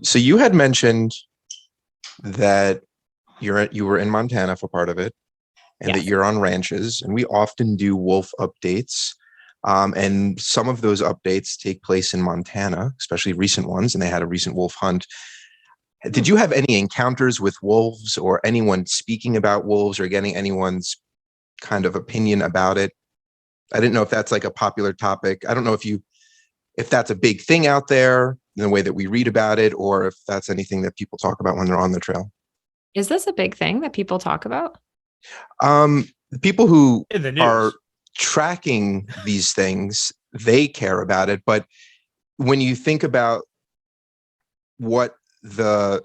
So you had mentioned that you were in Montana for part of it, and that Yes. you're on ranches, and we often do wolf updates. And some of those updates take place in Montana, especially recent ones, and they had a recent wolf hunt. Did you have any encounters with wolves or anyone speaking about wolves or getting anyone's kind of opinion about it? I didn't know if that's like a popular topic. I don't know if that's a big thing out there in the way that we read about it, or if that's anything that people talk about when they're on the trail. Is this a big thing that people talk about? The people who In the are news. tracking these things, they care about it. But when you think about what I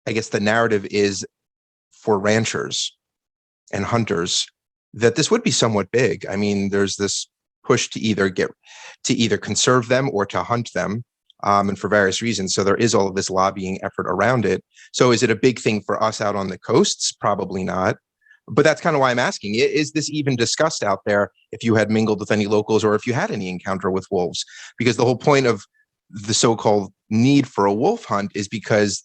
guess the narrative is for ranchers and hunters, that this would be somewhat big. I mean, there's this push to either conserve them or to hunt them, and for various reasons. So there is all of this lobbying effort around it. So is it a big thing for us out on the coasts? Probably not. But that's kind of why I'm asking. Is this even discussed out there if you had mingled with any locals or if you had any encounter with wolves? Because the whole point of the so-called need for a wolf hunt is because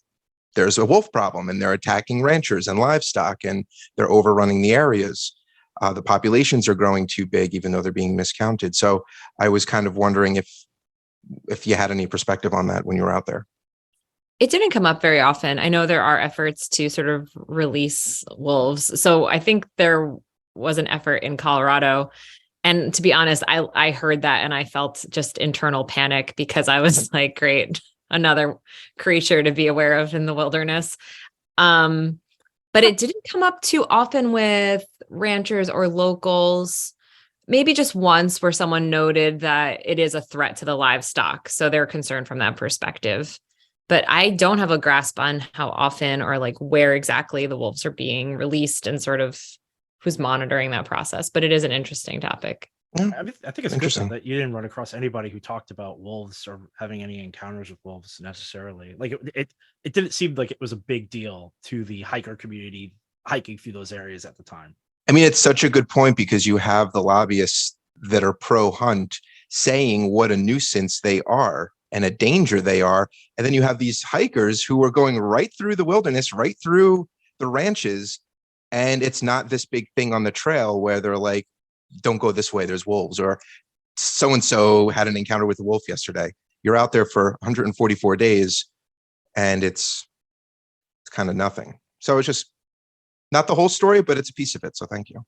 there's a wolf problem and they're attacking ranchers and livestock and they're overrunning the areas. The populations are growing too big, even though they're being miscounted. So I was kind of wondering if you had any perspective on that when you were out there. It didn't come up very often. I know there are efforts to sort of release wolves. So I think there was an effort in Colorado. And to be honest, I heard that and I felt just internal panic because I was like, great, another creature to be aware of in the wilderness. But it didn't come up too often with ranchers or locals. Maybe just once where someone noted that it is a threat to the livestock. So they're concerned from that perspective. But I don't have a grasp on how often or like where exactly the wolves are being released and sort of who's monitoring that process. But it is an interesting topic. I think it's Interesting. interesting that you didn't run across anybody who talked about wolves or having any encounters with wolves necessarily. Like it didn't seem like it was a big deal to the hiker community hiking through those areas at the time. I mean, it's such a good point because you have the lobbyists that are pro-hunt saying what a nuisance they are and a danger they are. And then you have these hikers who are going right through the wilderness, right through the ranches. And it's not this big thing on the trail where they're like, don't go this way, there's wolves, or so-and-so had an encounter with a wolf yesterday. You're out there for 144 days and it's kind of nothing. So it's just not the whole story, but it's a piece of it. So thank you.